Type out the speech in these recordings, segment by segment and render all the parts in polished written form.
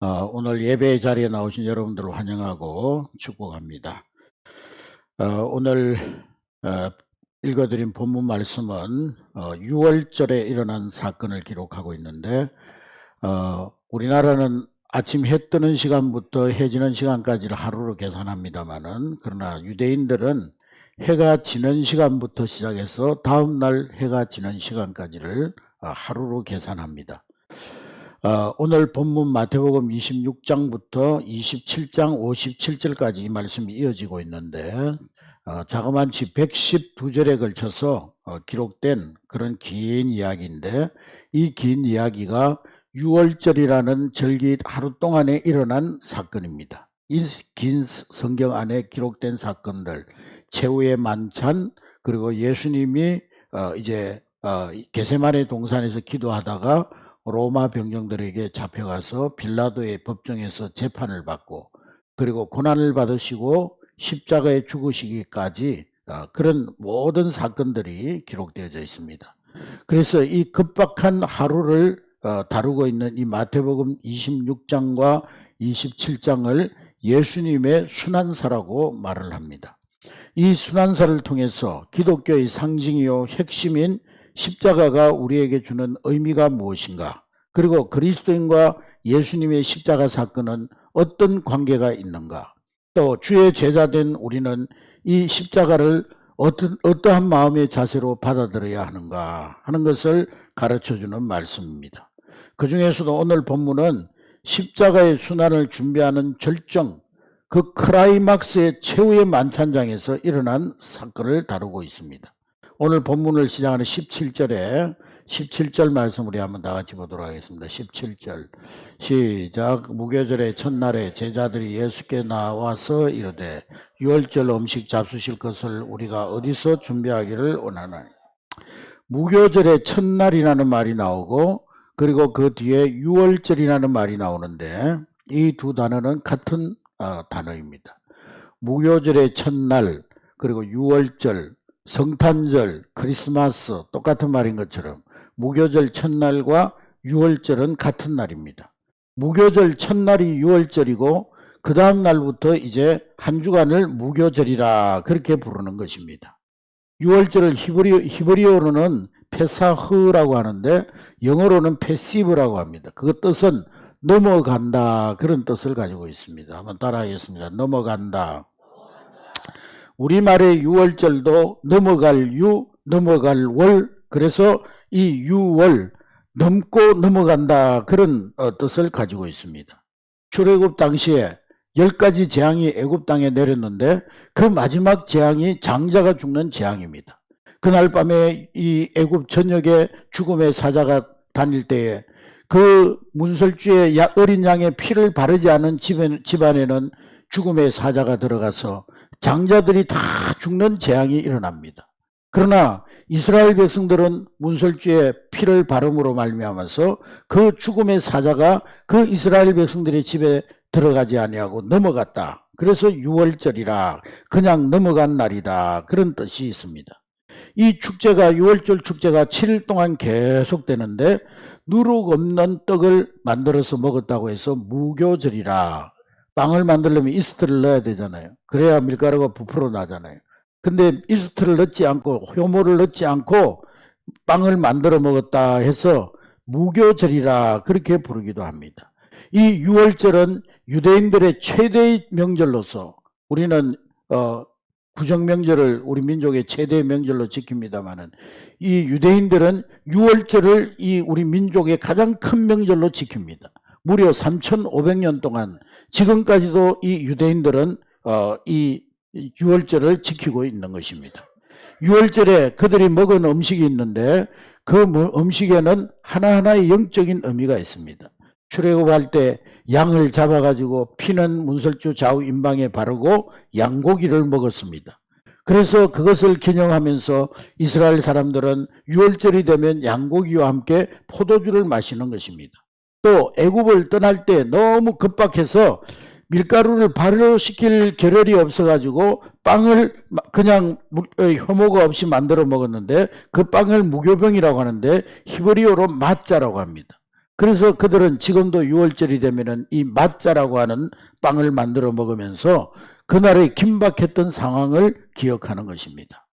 오늘 예배 자리에 나오신 여러분들을 환영하고 축복합니다. 오늘 읽어드린 본문 말씀은 6월절에 일어난 사건을 기록하고 있는데, 우리나라는 아침 해 뜨는 시간부터 해 지는 시간까지를 하루로 계산합니다만은, 그러나 유대인들은 해가 지는 시간부터 시작해서 다음날 해가 지는 시간까지를 하루로 계산합니다. 오늘 본문 마태복음 26장부터 27장 57절까지 이 말씀이 이어지고 있는데, 자그마치 112절에 걸쳐서 기록된 그런 긴 이야기인데, 이 긴 이야기가 6월절이라는 절기 하루 동안에 일어난 사건입니다. 이 긴 성경 안에 기록된 사건들, 최후의 만찬, 그리고 예수님이 이제 겟세마네 동산에서 기도하다가 로마 병정들에게 잡혀가서 빌라도의 법정에서 재판을 받고, 그리고 고난을 받으시고 십자가에 죽으시기까지 그런 모든 사건들이 기록되어져 있습니다. 그래서 이 급박한 하루를 다루고 있는 이 마태복음 26장과 27장을 예수님의 순환사라고 말을 합니다. 이 순환사를 통해서 기독교의 상징이요 핵심인 십자가가 우리에게 주는 의미가 무엇인가, 그리고 그리스도인과 예수님의 십자가 사건은 어떤 관계가 있는가, 또 주의 제자된 우리는 이 십자가를 어떠한 마음의 자세로 받아들여야 하는가 하는 것을 가르쳐주는 말씀입니다. 그 중에서도 오늘 본문은 십자가의 순환을 준비하는 절정, 그 클라이막스의 최후의 만찬장에서 일어난 사건을 다루고 있습니다. 오늘 본문을 시작하는 17절 말씀 우리 한번 다 같이 보도록 하겠습니다. 17절 시작. 무교절의 첫날에 제자들이 예수께 나와서 이르되 6월절 음식 잡수실 것을 우리가 어디서 준비하기를 원하나니. 무교절의 첫날이라는 말이 나오고, 그리고 그 뒤에 6월절이라는 말이 나오는데, 이 두 단어는 같은 단어입니다. 무교절의 첫날, 그리고 6월절, 성탄절, 크리스마스 똑같은 말인 것처럼 무교절 첫날과 6월절은 같은 날입니다. 무교절 첫날이 6월절이고 그 다음 날부터 이제 한 주간을 무교절이라 그렇게 부르는 것입니다. 6월절을 히브리어로는 페사흐라고 하는데 영어로는 패시브라고 합니다. 그 뜻은 넘어간다, 그런 뜻을 가지고 있습니다. 한번 따라하겠습니다. 넘어간다. 우리말의 6월절도 넘어갈 유, 넘어갈 월, 그래서 이 6월, 넘고 넘어간다, 그런 뜻을 가지고 있습니다. 출애굽 당시에 10가지 재앙이 애굽 땅에 내렸는데 그 마지막 재앙이 장자가 죽는 재앙입니다. 그날 밤에 이 애굽 전역에 죽음의 사자가 다닐 때에 그 문설주에 어린 양의 피를 바르지 않은 집안에는 죽음의 사자가 들어가서 장자들이 다 죽는 재앙이 일어납니다. 그러나 이스라엘 백성들은 문설주에 피를 바름으로 말미암아서 그 죽음의 사자가 그 이스라엘 백성들의 집에 들어가지 아니하고 넘어갔다. 그래서 6월절이라 그냥 넘어간 날이다, 그런 뜻이 있습니다. 이 축제가 6월절 축제가 7일 동안 계속되는데 누룩 없는 떡을 만들어서 먹었다고 해서 무교절이라. 빵을 만들려면 이스트를 넣어야 되잖아요. 그래야 밀가루가 부풀어 나잖아요. 근데 이스트를 넣지 않고 효모를 넣지 않고 빵을 만들어 먹었다 해서 무교절이라 그렇게 부르기도 합니다. 이 6월절은 유대인들의 최대의 명절로서, 우리는 구정명절을 우리 민족의 최대의 명절로 지킵니다마는 이 유대인들은 6월절을 이 우리 민족의 가장 큰 명절로 지킵니다. 무려 3,500년 동안 지금까지도 이 유대인들은 이 6월절을 지키고 있는 것입니다. 6월절에 그들이 먹은 음식이 있는데 그 음식에는 하나하나의 영적인 의미가 있습니다. 출애굽할 때 양을 잡아가지고 피는 문설주 좌우 임방에 바르고 양고기를 먹었습니다. 그래서 그것을 기념하면서 이스라엘 사람들은 6월절이 되면 양고기와 함께 포도주를 마시는 것입니다. 또 애굽을 떠날 때 너무 급박해서 밀가루를 발효시킬 겨를이 없어가지고 빵을 그냥 효모가 없이 만들어 먹었는데 그 빵을 무교병이라고 하는데 히브리어로 마짜라고 합니다. 그래서 그들은 지금도 6월절이 되면은 이 마짜라고 하는 빵을 만들어 먹으면서 그날의 긴박했던 상황을 기억하는 것입니다.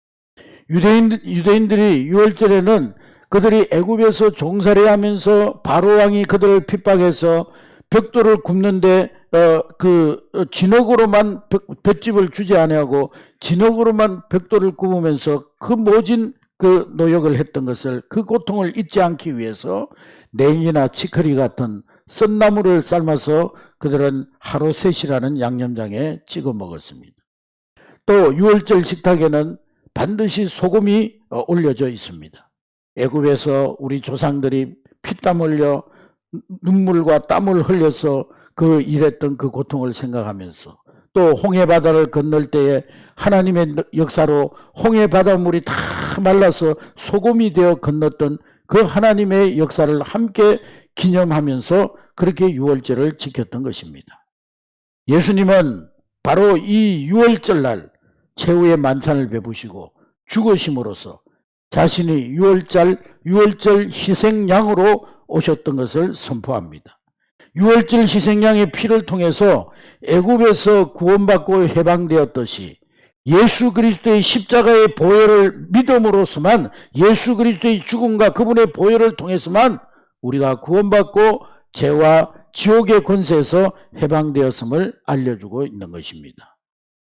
유대인들이 6월절에는 그들이 애굽에서 종살이 하면서 바로왕이 그들을 핍박해서 벽돌을 굽는데 진흙으로만 볏집을 주지 아니하고 진흙으로만 벽돌을 굽으면서 그 모진 그 노역을 했던 것을, 그 고통을 잊지 않기 위해서 냉이나 치커리 같은 썬나물을 삶아서 그들은 하루 셋이라는 양념장에 찍어 먹었습니다. 또 6월절 식탁에는 반드시 소금이 올려져 있습니다. 애굽에서 우리 조상들이 피땀 흘려 눈물과 땀을 흘려서 그 일했던 그 고통을 생각하면서, 또 홍해바다를 건널 때에 하나님의 역사로 홍해바다 물이 다 말라서 소금이 되어 건넜던 그 하나님의 역사를 함께 기념하면서 그렇게 6월절을 지켰던 것입니다. 예수님은 바로 이 6월절 날 최후의 만찬을 베푸시고 죽으심으로써 자신이 6월절 희생양으로 오셨던 것을 선포합니다. 6월절 희생양의 피를 통해서 애굽에서 구원받고 해방되었듯이 예수 그리스도의 십자가의 보혈을 믿음으로서만, 예수 그리스도의 죽음과 그분의 보혈을 통해서만 우리가 구원받고 죄와 지옥의 권세에서 해방되었음을 알려주고 있는 것입니다.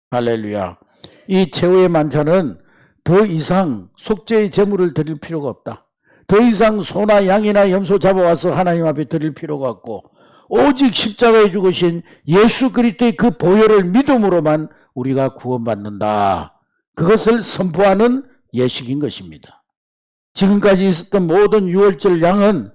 할렐루야. 이 최후의 만찬은 더 이상 속죄의 제물을 드릴 필요가 없다. 더 이상 소나 양이나 염소 잡아와서 하나님 앞에 드릴 필요가 없고, 오직 십자가에 죽으신 예수 그리스도의 그 보혈을 믿음으로만 우리가 구원받는다. 그것을 선포하는 예식인 것입니다. 지금까지 있었던 모든 6월절 양은,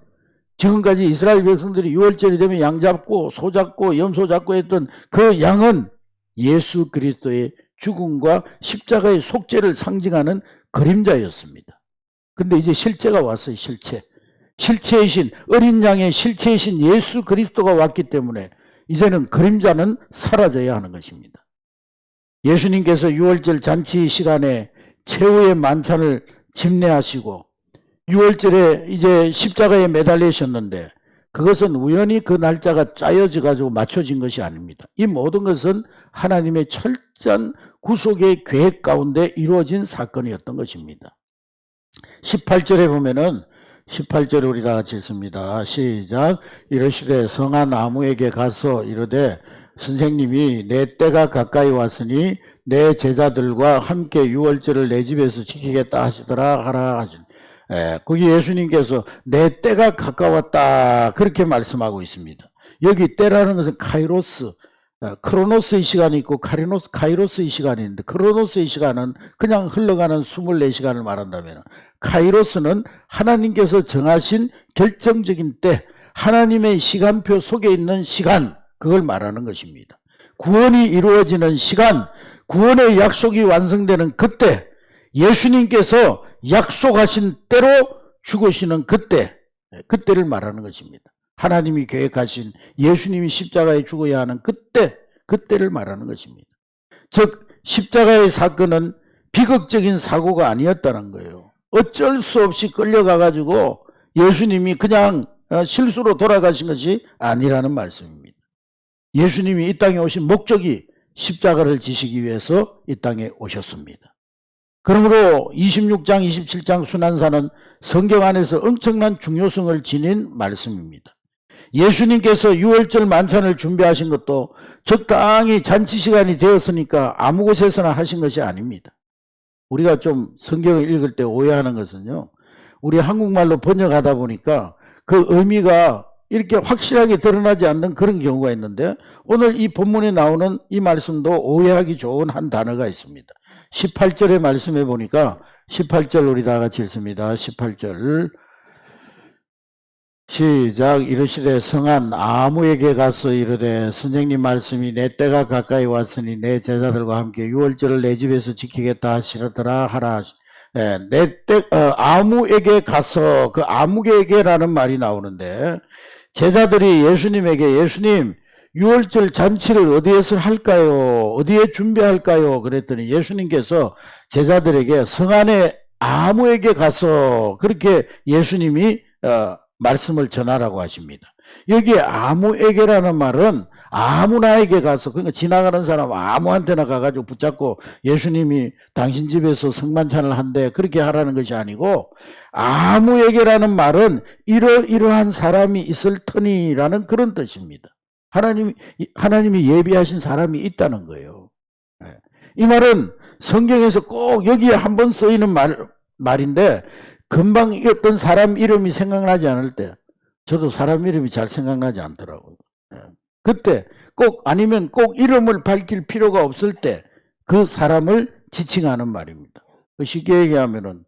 지금까지 이스라엘 백성들이 6월절이 되면 양 잡고 소 잡고 염소 잡고 했던 그 양은 예수 그리스도의 죽음과 십자가의 속죄를 상징하는 그림자였습니다. 근데 이제 실제가 왔어요. 실체이신, 어린 양의 실체이신 예수 그리스도가 왔기 때문에 이제는 그림자는 사라져야 하는 것입니다. 예수님께서 6월절 잔치 시간에 최후의 만찬을 집례하시고 6월절에 이제 십자가에 매달리셨는데, 그것은 우연히 그 날짜가 짜여져 가지고 맞춰진 것이 아닙니다. 이 모든 것은 하나님의 철저한 구속의 계획 가운데 이루어진 사건이었던 것입니다. 18절에 보면은, 18절에 우리 다 같이 읽습니다. 시작. 이르시되 성한 아무에게 가서 이르되 선생님이 내 때가 가까이 왔으니 내 제자들과 함께 6월절을 내 집에서 지키겠다 하시더라 하라 하시니, 거기 예수님께서 내 때가 가까웠다 그렇게 말씀하고 있습니다. 여기 때라는 것은 카이로스, 크로노스의 시간이 있고 카이로스의 시간이 있는데, 크로노스의 시간은 그냥 흘러가는 24시간을 말한다면, 카이로스는 하나님께서 정하신 결정적인 때, 하나님의 시간표 속에 있는 시간, 그걸 말하는 것입니다. 구원이 이루어지는 시간, 구원의 약속이 완성되는 그때, 예수님께서 약속하신 때로 죽으시는 그때를 말하는 것입니다. 하나님이 계획하신 예수님이 십자가에 죽어야 하는 그때를 말하는 것입니다. 즉 십자가의 사건은 비극적인 사고가 아니었다는 거예요. 어쩔 수 없이 끌려가가지고 예수님이 그냥 실수로 돌아가신 것이 아니라는 말씀입니다. 예수님이 이 땅에 오신 목적이 십자가를 지시기 위해서 이 땅에 오셨습니다. 그러므로 26장, 27장 순환사는 성경 안에서 엄청난 중요성을 지닌 말씀입니다. 예수님께서 6월절 만찬을 준비하신 것도 적당히 잔치 시간이 되었으니까 아무 곳에서나 하신 것이 아닙니다. 우리가 좀 성경을 읽을 때 오해하는 것은요, 우리 한국말로 번역하다 보니까 그 의미가 이렇게 확실하게 드러나지 않는 그런 경우가 있는데, 오늘 이 본문에 나오는 이 말씀도 오해하기 좋은 한 단어가 있습니다. 18절의 말씀해 보니까, 18절 우리 다 같이 읽습니다. 18절 시작. 이르시되 성한 아무에게 가서 이르되 선생님 말씀이 내 때가 가까이 왔으니 내 제자들과 함께 6월절을 내 집에서 지키겠다 하시더라 하라. 아무에게 가서, 그 아무에게라는 말이 나오는데, 제자들이 예수님에게 예수님 6월절 잔치를 어디에서 할까요? 어디에 준비할까요? 그랬더니 예수님께서 제자들에게 성 안에 아무에게 가서, 그렇게 예수님이 말씀을 전하라고 하십니다. 여기에 아무에게라는 말은 아무나에게 가서, 그러니까 지나가는 사람 아무한테나 가가지고 붙잡고 예수님이 당신 집에서 성만찬을 한대 그렇게 하라는 것이 아니고, 아무에게라는 말은 이러이러한 사람이 있을 터니라는 그런 뜻입니다. 하나님이 예비하신 사람이 있다는 거예요. 이 말은 성경에서 꼭 여기에 한번 쓰이는 말인데, 금방 어떤 사람 이름이 생각나지 않을 때, 저도 사람 이름이 잘 생각나지 않더라고요. 그때 꼭, 아니면 꼭 이름을 밝힐 필요가 없을 때 그 사람을 지칭하는 말입니다. 쉽게 얘기하면은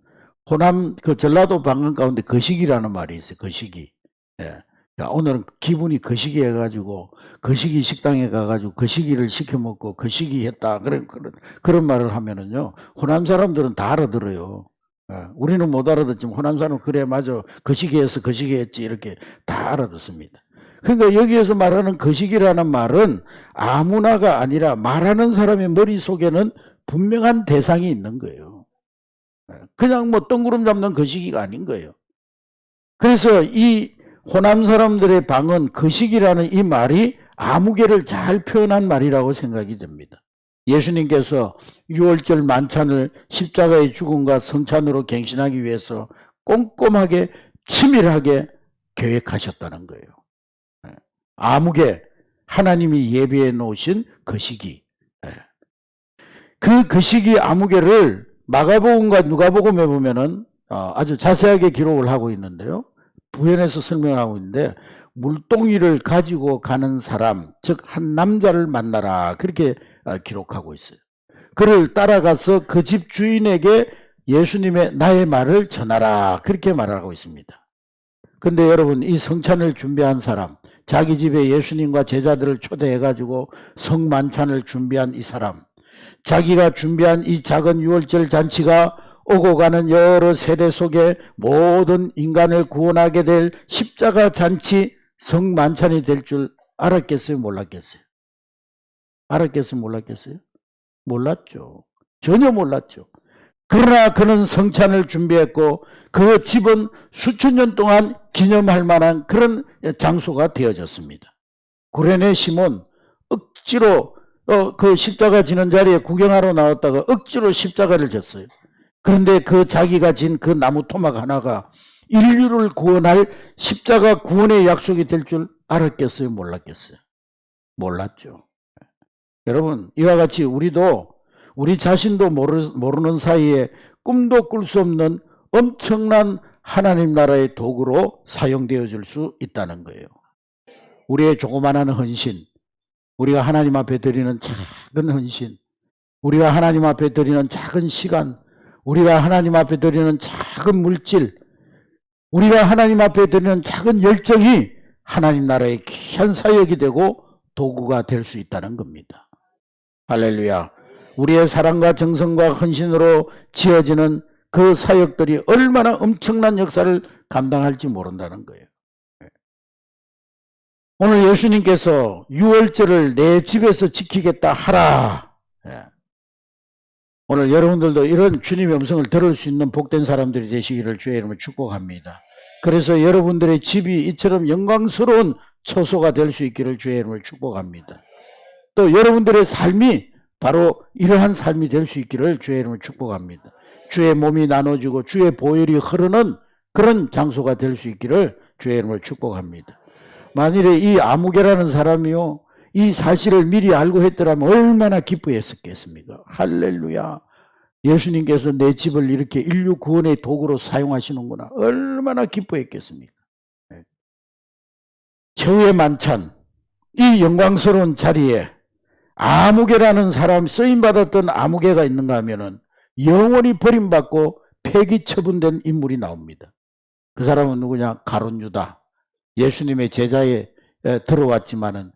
호남 그 전라도 방언 가운데 거시기라는 말이 있어요. 거시기. 야, 오늘은 기분이 거시기 해가지고 거시기 식당에 가가지고 거시기를 시켜 먹고 거시기 했다. 그런 말을 하면은요, 호남 사람들은 다 알아들어요. 우리는 못 알아듣지만 호남 사람은 그래 맞아 거시기해서 거시기했지 이렇게 다 알아듣습니다. 그러니까 여기에서 말하는 거시기라는 말은 아무나가 아니라 말하는 사람의 머릿속에는 분명한 대상이 있는 거예요. 그냥 뭐 뜬구름 잡는 거시기가 아닌 거예요. 그래서 이 호남 사람들의 방언 거시기라는 이 말이 아무개를 잘 표현한 말이라고 생각이 됩니다. 예수님께서 유월절 만찬을 십자가의 죽음과 성찬으로 갱신하기 위해서 꼼꼼하게 치밀하게 계획하셨다는 거예요. 아무개, 하나님이 예비해 놓으신 거시기. 그 거시기 아무개를 마가복음과 누가복음에 보면은 아주 자세하게 기록을 하고 있는데요. 부연해서 설명을 하고 있는데, 물동이를 가지고 가는 사람, 즉 한 남자를 만나라 그렇게 기록하고 있어요. 그를 따라가서 그 집 주인에게 예수님의 나의 말을 전하라 그렇게 말하고 있습니다. 근데 여러분, 이 성찬을 준비한 사람, 자기 집에 예수님과 제자들을 초대해가지고 성만찬을 준비한 이 사람, 자기가 준비한 이 작은 유월절 잔치가 오고 가는 여러 세대 속에 모든 인간을 구원하게 될 십자가 잔치 성만찬이 될 줄 알았겠어요? 몰랐겠어요? 알았겠어요? 몰랐겠어요? 몰랐죠. 전혀 몰랐죠. 그러나 그는 성찬을 준비했고 그 집은 수천 년 동안 기념할 만한 그런 장소가 되어졌습니다. 구레네 시몬 억지로 그 십자가 지는 자리에 구경하러 나왔다가 억지로 십자가를 졌어요. 그런데 그 자기가 진 그 나무 토막 하나가 인류를 구원할 십자가 구원의 약속이 될 줄 알았겠어요? 몰랐겠어요? 몰랐죠. 여러분, 이와 같이 우리도 우리 자신도 모르는 사이에 꿈도 꿀 수 없는 엄청난 하나님 나라의 도구로 사용되어 줄 수 있다는 거예요. 우리의 조그만한 헌신, 우리가 하나님 앞에 드리는 작은 헌신, 우리가 하나님 앞에 드리는 작은 시간, 우리가 하나님 앞에 드리는 작은 물질, 우리가 하나님 앞에 드리는 작은 열정이 하나님 나라의 귀한 사역이 되고 도구가 될 수 있다는 겁니다. 할렐루야. 우리의 사랑과 정성과 헌신으로 지어지는 그 사역들이 얼마나 엄청난 역사를 감당할지 모른다는 거예요. 오늘 예수님께서 유월절을 내 집에서 지키겠다 하라. 오늘 여러분들도 이런 주님의 음성을 들을 수 있는 복된 사람들이 되시기를 주의 이름으로 축복합니다. 그래서 여러분들의 집이 이처럼 영광스러운 처소가 될 수 있기를 주의 이름으로 축복합니다. 또 여러분들의 삶이 바로 이러한 삶이 될 수 있기를 주의 이름으로 축복합니다. 주의 몸이 나눠지고 주의 보혈이 흐르는 그런 장소가 될 수 있기를 주의 이름으로 축복합니다. 만일에 이 아무개라는 사람이요, 이 사실을 미리 알고 했더라면 얼마나 기뻐했었겠습니까? 할렐루야. 예수님께서 내 집을 이렇게 인류 구원의 도구로 사용하시는구나. 얼마나 기뻐했겠습니까? 최후의 만찬, 이 영광스러운 자리에 아무개라는 사람, 쓰임받았던 아무개가 있는가 하면은 영원히 버림받고 폐기 처분된 인물이 나옵니다. 그 사람은 누구냐? 가룟 유다. 예수님의 제자에 들어왔지만은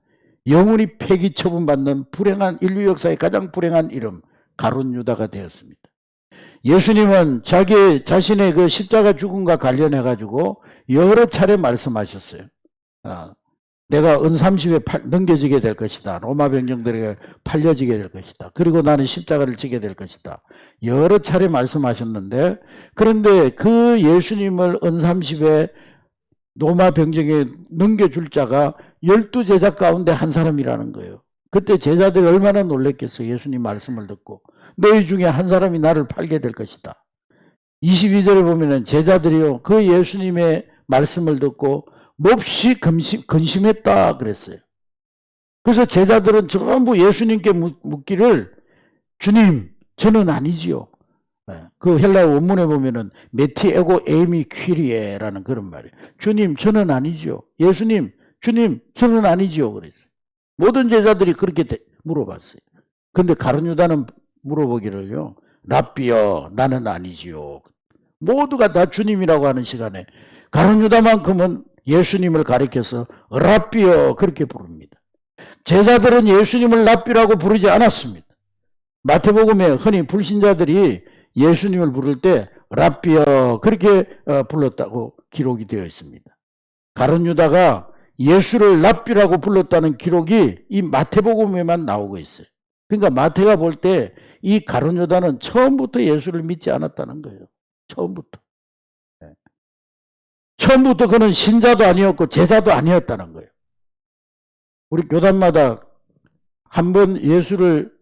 영원히 폐기 처분받는 불행한, 인류 역사의 가장 불행한 이름, 가룟 유다가 되었습니다. 예수님은 자기 자신의 그 십자가 죽음과 관련해 가지고 여러 차례 말씀하셨어요. 내가 은30에 넘겨지게 될 것이다. 로마 병정들에게 팔려지게 될 것이다. 그리고 나는 십자가를 지게 될 것이다. 여러 차례 말씀하셨는데, 그런데 그 예수님을 은30에 로마 병정에 넘겨줄 자가 12제자 가운데 한 사람이라는 거예요. 그때 제자들이 얼마나 놀랬겠어요. 예수님 말씀을 듣고. 너희 중에 한 사람이 나를 팔게 될 것이다. 22절에 보면은 제자들이요, 그 예수님의 말씀을 듣고 몹시 근심했다 그랬어요. 그래서 제자들은 전부 예수님께 묻기를, 주님, 저는 아니지요. 그 헬라어 원문에 보면은 메티 에고 에이미 퀴리에라는 그런 말이에요. 주님, 저는 아니지요. 예수님, 주님, 저는 아니지요. 그랬어요. 모든 제자들이 그렇게 물어봤어요. 근데 가룟 유다는 물어보기를요, 랍비여, 나는 아니지요. 모두가 다 주님이라고 하는 시간에 가룟 유다만큼은 예수님을 가리켜서 랍비여 그렇게 부릅니다. 제자들은 예수님을 랍비라고 부르지 않았습니다. 마태복음에 흔히 불신자들이 예수님을 부를 때 랍비여 그렇게 불렀다고 기록이 되어 있습니다. 가룟 유다가 예수를 랍비라고 불렀다는 기록이 이 마태복음에만 나오고 있어요. 그러니까 마태가 볼 때 이 가룟 유다는 처음부터 예수를 믿지 않았다는 거예요. 처음부터. 처음부터 그는 신자도 아니었고 제자도 아니었다는 거예요. 우리 교단마다 한번 예수를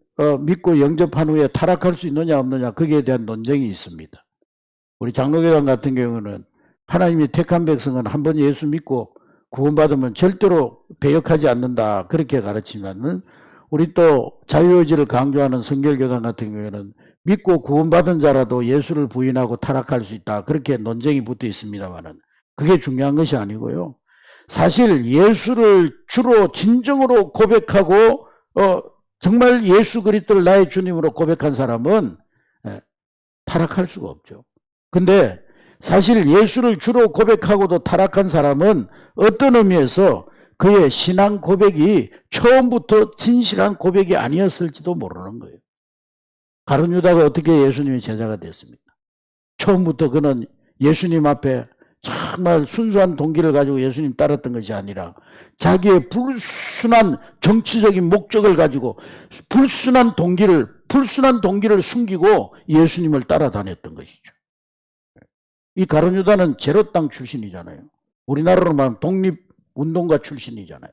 믿고 영접한 후에 타락할 수 있느냐 없느냐 거기에 대한 논쟁이 있습니다. 우리 장로교단 같은 경우는 하나님이 택한 백성은 한번 예수 믿고 구원받으면 절대로 배역하지 않는다 그렇게 가르치면은, 우리 또 자유의지를 강조하는 성결교단 같은 경우에는 믿고 구원받은 자라도 예수를 부인하고 타락할 수 있다 그렇게 논쟁이 붙어 있습니다만은, 그게 중요한 것이 아니고요. 사실 예수를 주로 진정으로 고백하고 정말 예수 그리스도를 나의 주님으로 고백한 사람은 타락할 수가 없죠. 근데 사실 예수를 주로 고백하고도 타락한 사람은 어떤 의미에서 그의 신앙 고백이 처음부터 진실한 고백이 아니었을지도 모르는 거예요. 가룟 유다가 어떻게 예수님의 제자가 됐습니까? 처음부터 그는 예수님 앞에 정말 순수한 동기를 가지고 예수님 따랐던 것이 아니라 자기의 불순한 정치적인 목적을 가지고 불순한 동기를 숨기고 예수님을 따라다녔던 것이죠. 이 가룟 유다는 제로 땅 출신이잖아요. 우리나라로 말하면 독립운동가 출신이잖아요.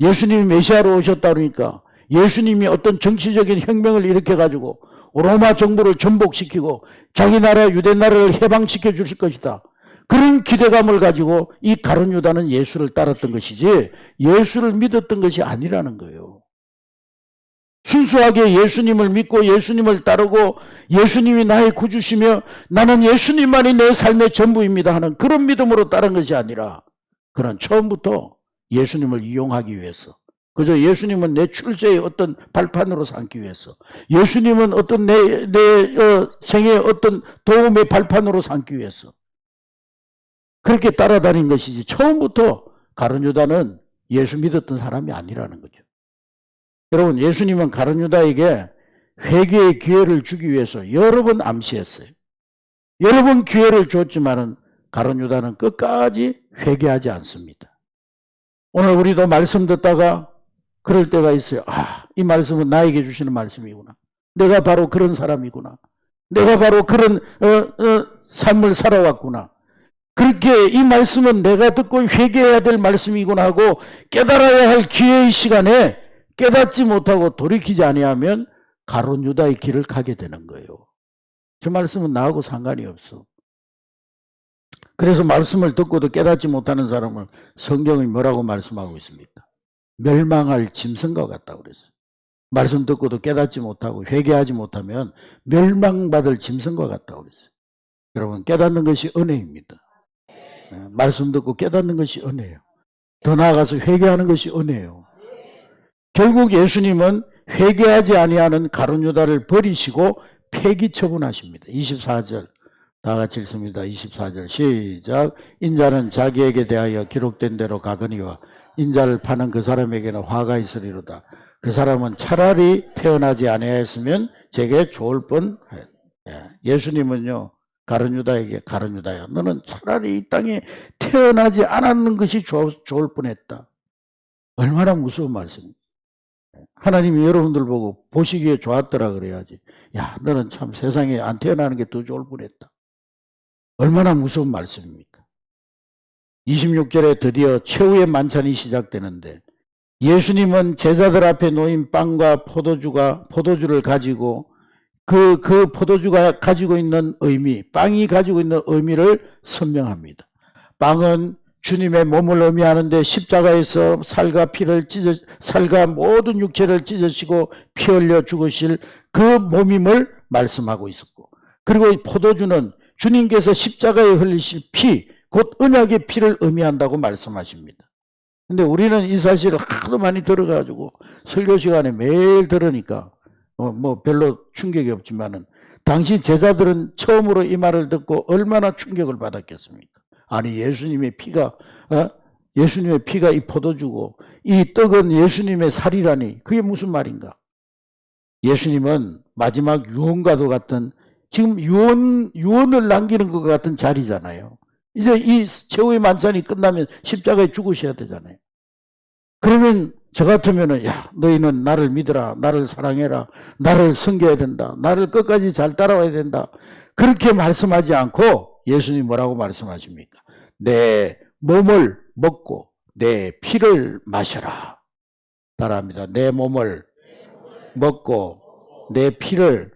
예수님이 메시아로 오셨다 그러니까 예수님이 어떤 정치적인 혁명을 일으켜가지고 로마 정부를 전복시키고 자기 나라 유대 나라를 해방시켜 주실 것이다. 그런 기대감을 가지고 이 가룟 유다는 예수를 따랐던 것이지 예수를 믿었던 것이 아니라는 거예요. 순수하게 예수님을 믿고 예수님을 따르고 예수님이 나의 구주시며 나는 예수님만이 내 삶의 전부입니다 하는 그런 믿음으로 따른 것이 아니라, 그는 처음부터 예수님을 이용하기 위해서, 그저 예수님은 내 출세의 어떤 발판으로 삼기 위해서, 예수님은 어떤 내 생의 어떤 도움의 발판으로 삼기 위해서 그렇게 따라다닌 것이지, 처음부터 가룟 유다는 예수 믿었던 사람이 아니라는 거죠. 여러분, 예수님은 가룟 유다에게 회개의 기회를 주기 위해서 여러 번 암시했어요. 여러 번 기회를 줬지만은 가룟 유다는 끝까지 회개하지 않습니다. 오늘 우리도 말씀 듣다가 그럴 때가 있어요. 이 말씀은 나에게 주시는 말씀이구나. 내가 바로 그런 사람이구나. 내가 바로 그런 삶을 살아왔구나. 그렇게 이 말씀은 내가 듣고 회개해야 될 말씀이구나 하고 깨달아야 할 기회의 시간에 깨닫지 못하고 돌이키지 아니하면 가룟 유다의 길을 가게 되는 거예요. 저 말씀은 나하고 상관이 없어. 그래서 말씀을 듣고도 깨닫지 못하는 사람을 성경이 뭐라고 말씀하고 있습니까? 멸망할 짐승과 같다고 그랬어요. 말씀 듣고도 깨닫지 못하고 회개하지 못하면 멸망받을 짐승과 같다고 그랬어요. 여러분, 깨닫는 것이 은혜입니다. 말씀 듣고 깨닫는 것이 은혜예요. 더 나아가서 회개하는 것이 은혜예요. 결국 예수님은 회개하지 아니하는 가룟 유다를 버리시고 폐기 처분하십니다. 24절 다 같이 읽습니다. 24절 시작. 인자는 자기에게 대하여 기록된 대로 가거니와 인자를 파는 그 사람에게는 화가 있으리로다. 그 사람은 차라리 태어나지 아니하였으면 제게 좋을 뻔. 예수님은요, 가룟 유다에게, 가룟 유다야, 너는 차라리 이 땅에 태어나지 않았는 것이 좋을 뻔했다. 얼마나 무서운 말씀입니까? 하나님이 여러분들 보고 보시기에 좋았더라 그래야지. 야, 너는 참 세상에 안 태어나는 게 더 좋을 뻔했다. 얼마나 무서운 말씀입니까? 26절에 드디어 최후의 만찬이 시작되는데 예수님은 제자들 앞에 놓인 빵과 포도주를 가지고 그 포도주가 가지고 있는 의미, 빵이 가지고 있는 의미를 설명합니다. 빵은 주님의 몸을 의미하는데 십자가에서 살과 모든 육체를 찢으시고 피 흘려 죽으실 그 몸임을 말씀하고 있었고, 그리고 이 포도주는 주님께서 십자가에 흘리실 피, 곧 언약의 피를 의미한다고 말씀하십니다. 근데 우리는 이 사실을 하도 많이 들어가지고 설교 시간에 매일 들으니까 뭐 별로 충격이 없지만은, 당시 제자들은 처음으로 이 말을 듣고 얼마나 충격을 받았겠습니까? 아니, 예수님의 피가 이 포도주고 이 떡은 예수님의 살이라니, 그게 무슨 말인가? 예수님은 마지막 유언과도 같은, 지금 유언을 남기는 것 같은 자리잖아요. 이제 이 최후의 만찬이 끝나면 십자가에 죽으셔야 되잖아요. 그러면 저 같으면은, 야, 너희는 나를 믿어라, 나를 사랑해라, 나를 섬겨야 된다, 나를 끝까지 잘 따라와야 된다, 그렇게 말씀하지 않고 예수님 뭐라고 말씀하십니까? 내 몸을 먹고 내 피를 마셔라. 따라합니다. 내 몸을 먹고 내 피를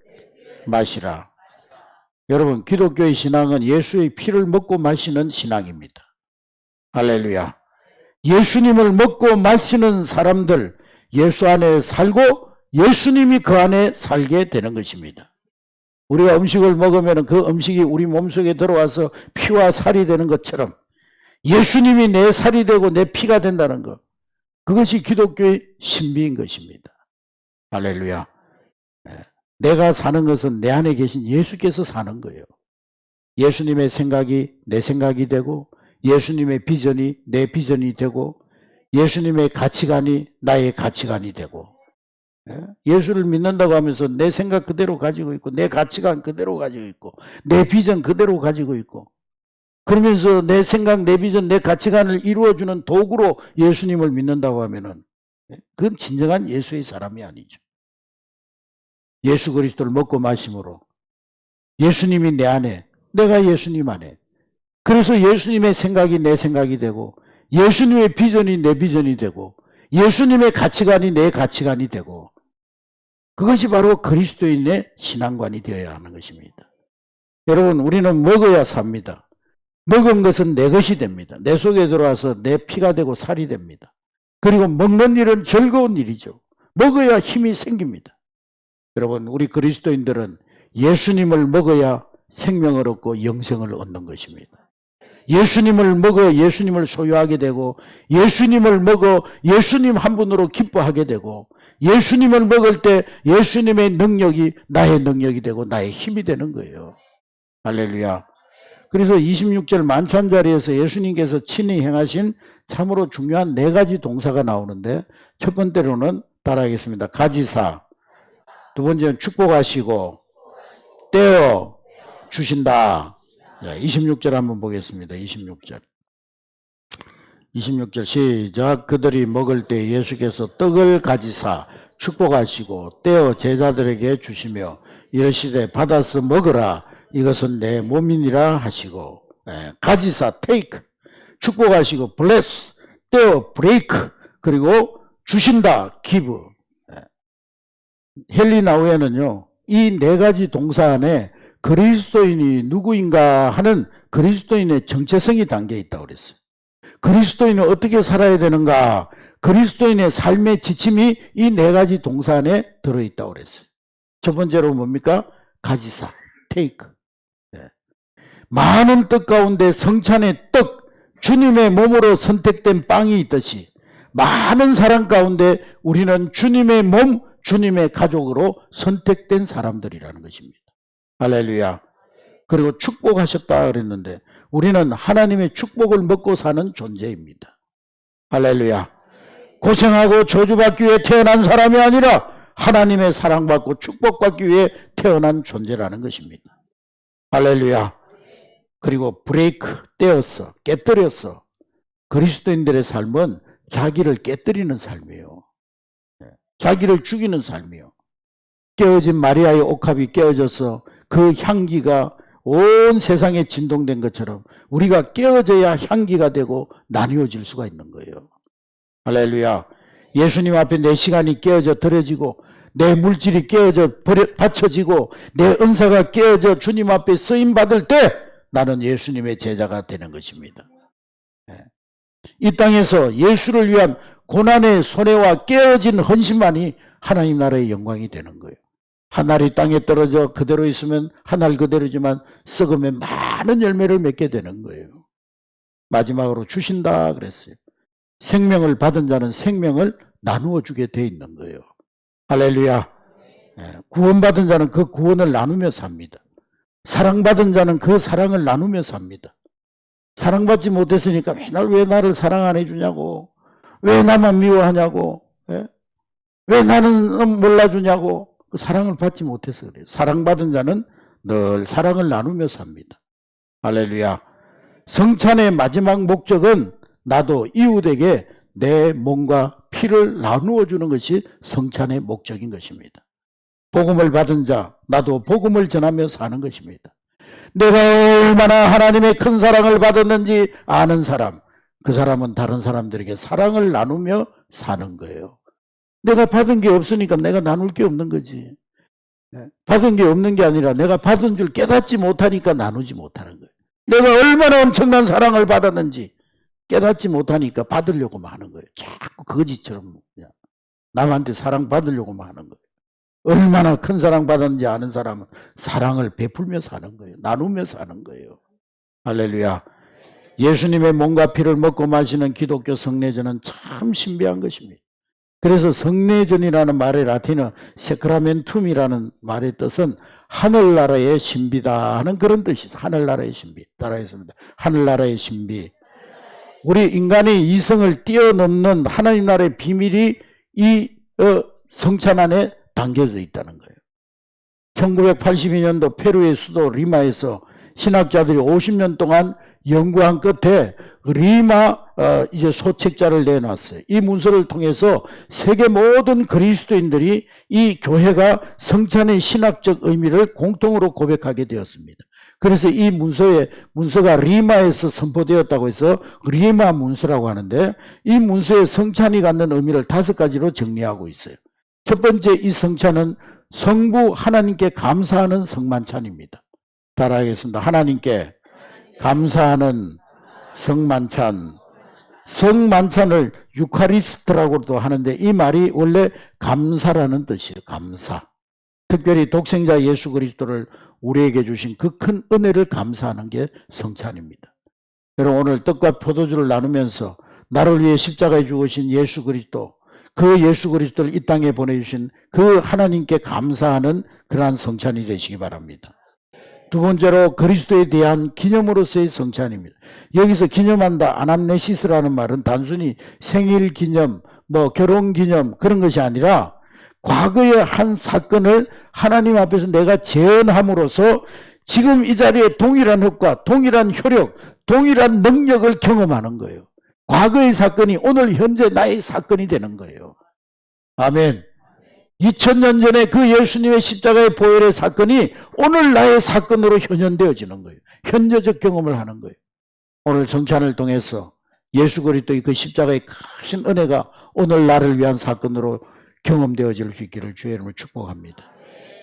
마시라. 여러분, 기독교의 신앙은 예수의 피를 먹고 마시는 신앙입니다. 할렐루야. 예수님을 먹고 마시는 사람들, 예수 안에 살고 예수님이 그 안에 살게 되는 것입니다. 우리가 음식을 먹으면 그 음식이 우리 몸속에 들어와서 피와 살이 되는 것처럼 예수님이 내 살이 되고 내 피가 된다는 것, 그것이 기독교의 신비인 것입니다. 할렐루야. 내가 사는 것은 내 안에 계신 예수께서 사는 거예요. 예수님의 생각이 내 생각이 되고, 예수님의 비전이 내 비전이 되고, 예수님의 가치관이 나의 가치관이 되고, 예수를 믿는다고 하면서 내 생각 그대로 가지고 있고, 내 가치관 그대로 가지고 있고, 내 비전 그대로 가지고 있고, 그러면서 내 생각, 내 비전, 내 가치관을 이루어주는 도구로 예수님을 믿는다고 하면은, 그건 진정한 예수의 사람이 아니죠. 예수 그리스도를 먹고 마심으로 예수님이 내 안에, 내가 예수님 안에, 그래서 예수님의 생각이 내 생각이 되고, 예수님의 비전이 내 비전이 되고, 예수님의 가치관이 내 가치관이 되고, 그것이 바로 그리스도인의 신앙관이 되어야 하는 것입니다. 여러분, 우리는 먹어야 삽니다. 먹은 것은 내 것이 됩니다. 내 속에 들어와서 내 피가 되고 살이 됩니다. 그리고 먹는 일은 즐거운 일이죠. 먹어야 힘이 생깁니다. 여러분, 우리 그리스도인들은 예수님을 먹어야 생명을 얻고 영생을 얻는 것입니다. 예수님을 먹어 예수님을 소유하게 되고, 예수님을 먹어 예수님 한 분으로 기뻐하게 되고, 예수님을 먹을 때 예수님의 능력이 나의 능력이 되고 나의 힘이 되는 거예요. 할렐루야. 그래서 26절 만찬 자리에서 예수님께서 친히 행하신 참으로 중요한 4가지 동사가 나오는데, 첫 번째로는 따라하겠습니다. 가지사, 두 번째는 축복하시고 떼어 주신다. 26절 한번 보겠습니다. 26절 시작. 그들이 먹을 때 예수께서 떡을 가지사 축복하시고 떼어 제자들에게 주시며 이르시되 받아서 먹으라, 이것은 내 몸이니라 하시고, 가지사 take, 축복하시고 bless, 떼어 break, 그리고 주신다 give. 헬리나우에는요, 이 4가지 동사 안에 그리스도인이 누구인가 하는 그리스도인의 정체성이 담겨 있다고 그랬어요. 그리스도인은 어떻게 살아야 되는가, 그리스도인의 삶의 지침이 이 4가지 동사 안에 들어있다고 그랬어요. 첫 번째로 뭡니까? 가지사 take. 많은 떡 가운데 성찬의 떡, 주님의 몸으로 선택된 빵이 있듯이 많은 사람 가운데 우리는 주님의 몸, 주님의 가족으로 선택된 사람들이라는 것입니다. 할렐루야. 그리고 축복하셨다 그랬는데, 우리는 하나님의 축복을 먹고 사는 존재입니다. 할렐루야. 고생하고 저주받기 위해 태어난 사람이 아니라 하나님의 사랑받고 축복받기 위해 태어난 존재라는 것입니다. 할렐루야. 그리고 브레이크, 떼었어, 깨뜨렸어. 그리스도인들의 삶은 자기를 깨뜨리는 삶이에요. 자기를 죽이는 삶이에요. 깨어진 마리아의 옥합이 깨어져서 그 향기가 온 세상에 진동된 것처럼 우리가 깨어져야 향기가 되고 나뉘어질 수가 있는 거예요. 할렐루야. 예수님 앞에 내 시간이 깨어져 드려지고 내 물질이 깨어져 받쳐지고 내 은사가 깨어져 주님 앞에 쓰임받을 때 나는 예수님의 제자가 되는 것입니다. 이 땅에서 예수를 위한 고난의 손해와 깨어진 헌신만이 하나님 나라의 영광이 되는 거예요. 한 알이 땅에 떨어져 그대로 있으면 한 알 그대로지만 썩으면 많은 열매를 맺게 되는 거예요. 마지막으로 주신다 그랬어요. 생명을 받은 자는 생명을 나누어 주게 돼 있는 거예요. 할렐루야. 구원받은 자는 그 구원을 나누며 삽니다. 사랑받은 자는 그 사랑을 나누며 삽니다. 사랑받지 못했으니까 맨날 왜 나를 사랑 안 해주냐고, 왜 나만 미워하냐고, 왜 나는 몰라주냐고, 그 사랑을 받지 못해서 그래요. 사랑받은 자는 늘 사랑을 나누며 삽니다. 할렐루야. 성찬의 마지막 목적은 나도 이웃에게 내 몸과 피를 나누어 주는 것이 성찬의 목적인 것입니다. 복음을 받은 자, 나도 복음을 전하며 사는 것입니다. 내가 얼마나 하나님의 큰 사랑을 받았는지 아는 사람, 그 사람은 다른 사람들에게 사랑을 나누며 사는 거예요. 내가 받은 게 없으니까 내가 나눌 게 없는 거지. 받은 게 없는 게 아니라 내가 받은 줄 깨닫지 못하니까 나누지 못하는 거예요. 내가 얼마나 엄청난 사랑을 받았는지 깨닫지 못하니까 받으려고만 하는 거예요. 자꾸 거지처럼 남한테 사랑받으려고만 하는 거예요. 얼마나 큰 사랑 받았는지 아는 사람은 사랑을 베풀며 사는 거예요. 나누며 사는 거예요. 할렐루야. 예수님의 몸과 피를 먹고 마시는 기독교 성례전은 참 신비한 것입니다. 그래서 성례전이라는 말의 라틴어 세크라멘툼이라는 말의 뜻은 하늘나라의 신비다 하는 그런 뜻이 있어요. 하늘나라의 신비. 따라했습니다. 하늘나라의 신비. 우리 인간의 이성을 뛰어넘는 하나님 나라의 비밀이 이 성찬 안에 담겨져 있다는 거예요. 1982년도 페루의 수도 리마에서 신학자들이 50년 동안 연구한 끝에 리마 이제 소책자를 내놨어요. 이 문서를 통해서 세계 모든 그리스도인들이 이 교회가 성찬의 신학적 의미를 공통으로 고백하게 되었습니다. 그래서 이 문서가 리마에서 선포되었다고 해서 리마 문서라고 하는데, 이 문서의 성찬이 갖는 의미를 5가지로 정리하고 있어요. 첫 번째, 이 성찬은 성부 하나님께 감사하는 성만찬입니다. 따라하겠습니다. 하나님께 감사하는 성만찬. 성만찬을 유카리스트라고도 하는데 이 말이 원래 감사라는 뜻이에요. 감사. 특별히 독생자 예수 그리스도를 우리에게 주신 그 큰 은혜를 감사하는 게 성찬입니다. 여러분, 오늘 떡과 포도주를 나누면서 나를 위해 십자가에 죽으신 예수 그리스도, 그 예수 그리스도를 이 땅에 보내주신 그 하나님께 감사하는 그러한 성찬이 되시기 바랍니다. 두 번째로 그리스도에 대한 기념으로서의 성찬입니다. 여기서 기념한다, 아남네시스라는 말은 단순히 생일 기념, 결혼 기념 그런 것이 아니라 과거의 한 사건을 하나님 앞에서 내가 재현함으로써 지금 이 자리에 동일한 효과, 동일한 효력, 동일한 능력을 경험하는 거예요. 과거의 사건이 오늘 현재 나의 사건이 되는 거예요. 아멘. 2000년 전에 그 예수님의 십자가의 보혈의 사건이 오늘 나의 사건으로 현현되어지는 거예요. 현재적 경험을 하는 거예요. 오늘 성찬을 통해서 예수 그리스도의 그 십자가의 크신 은혜가 오늘 나를 위한 사건으로 경험되어질 수 있기를 주의 이름으로 축복합니다.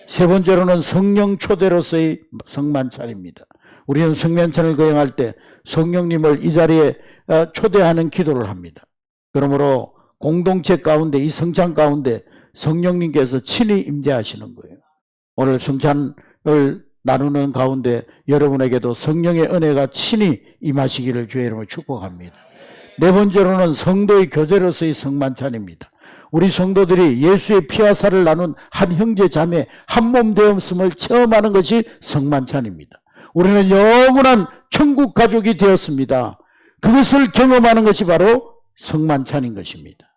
세 번째로는 성령 초대로서의 성만찬입니다. 우리는 성만찬을 거행할 때 성령님을 이 자리에 초대하는 기도를 합니다. 그러므로 공동체 가운데, 이 성찬 가운데 성령님께서 친히 임재하시는 거예요. 오늘 성찬을 나누는 가운데 여러분에게도 성령의 은혜가 친히 임하시기를 주의 이름으로 축복합니다. 네 번째로는 성도의 교제로서의 성만찬입니다. 우리 성도들이 예수의 피와 살을 나눈 한 형제 자매 한 몸 되었음을 체험하는 것이 성만찬입니다. 우리는 영원한 천국 가족이 되었습니다. 그것을 경험하는 것이 바로 성만찬인 것입니다.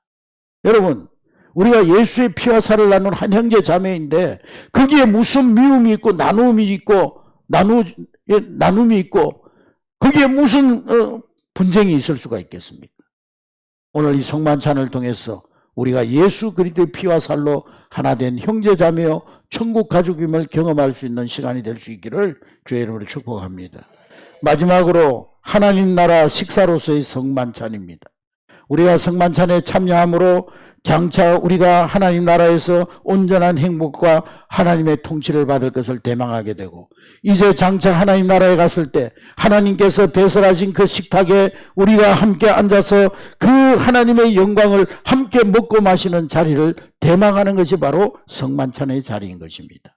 여러분, 우리가 예수의 피와 살을 나눈 한 형제 자매인데 거기에 무슨 미움이 있고 나눔이 있고 나눔이 있고 거기에 무슨 분쟁이 있을 수가 있겠습니까? 오늘 이 성만찬을 통해서 우리가 예수 그리스도의 피와 살로 하나 된 형제자매요 천국 가족임을 경험할 수 있는 시간이 될 수 있기를 주의 이름으로 축복합니다. 마지막으로 하나님 나라 식사로서의 성만찬입니다. 우리가 성만찬에 참여함으로 장차 우리가 하나님 나라에서 온전한 행복과 하나님의 통치를 받을 것을 대망하게 되고, 이제 장차 하나님 나라에 갔을 때 하나님께서 배설하신 그 식탁에 우리가 함께 앉아서 그 하나님의 영광을 함께 먹고 마시는 자리를 대망하는 것이 바로 성만찬의 자리인 것입니다.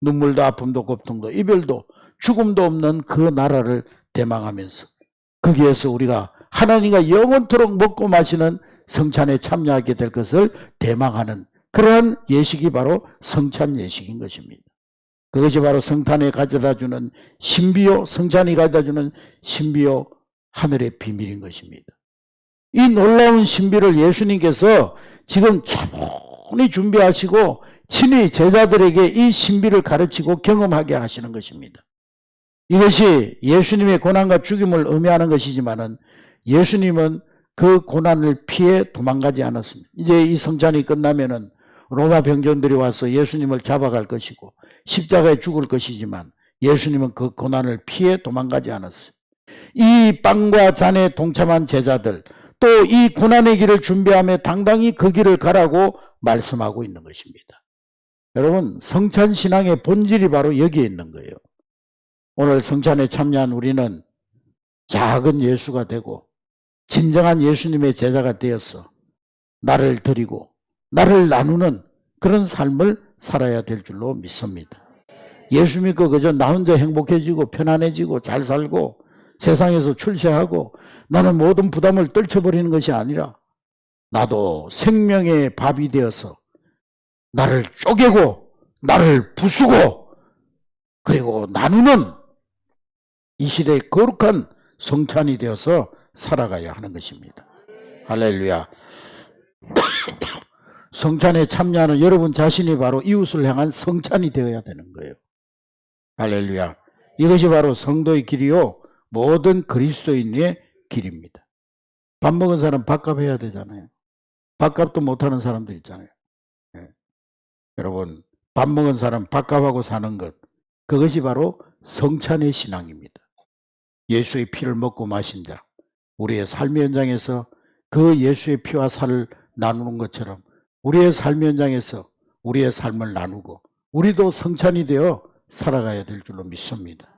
눈물도 아픔도 고통도 이별도 죽음도 없는 그 나라를 대망하면서 거기에서 우리가 하나님과 영원토록 먹고 마시는 성찬에 참여하게 될 것을 대망하는 그러한 예식이 바로 성찬 예식인 것입니다. 그것이 바로 성탄에 가져다주는 신비요, 성찬이 가져다주는 신비요 하늘의 비밀인 것입니다. 이 놀라운 신비를 예수님께서 지금 차분히 준비하시고 친히 제자들에게 이 신비를 가르치고 경험하게 하시는 것입니다. 이것이 예수님의 고난과 죽임을 의미하는 것이지만은 예수님은 그 고난을 피해 도망가지 않았습니다. 이제 이 성찬이 끝나면은 로마 병정들이 와서 예수님을 잡아갈 것이고 십자가에 죽을 것이지만 예수님은 그 고난을 피해 도망가지 않았어요. 이 빵과 잔에 동참한 제자들, 또 이 고난의 길을 준비하며 당당히 그 길을 가라고 말씀하고 있는 것입니다. 여러분, 성찬 신앙의 본질이 바로 여기에 있는 거예요. 오늘 성찬에 참여한 우리는 작은 예수가 되고 진정한 예수님의 제자가 되어서 나를 드리고 나를 나누는 그런 삶을 살아야 될 줄로 믿습니다. 예수 믿고 그저 나 혼자 행복해지고 편안해지고 잘 살고 세상에서 출세하고 나는 모든 부담을 떨쳐버리는 것이 아니라 나도 생명의 밥이 되어서 나를 쪼개고 나를 부수고 그리고 나누는 이 시대의 거룩한 성찬이 되어서 살아가야 하는 것입니다. 할렐루야. 성찬에 참여하는 여러분 자신이 바로 이웃을 향한 성찬이 되어야 되는 거예요. 할렐루야. 이것이 바로 성도의 길이요 모든 그리스도인의 길입니다. 밥 먹은 사람 밥값 해야 되잖아요. 밥값도 못하는 사람들 있잖아요. 네. 여러분, 밥 먹은 사람 밥값하고 사는 것, 그것이 바로 성찬의 신앙입니다. 예수의 피를 먹고 마신 자, 우리의 삶의 현장에서 그 예수의 피와 살을 나누는 것처럼 우리의 삶의 현장에서 우리의 삶을 나누고 우리도 성찬이 되어 살아가야 될 줄로 믿습니다.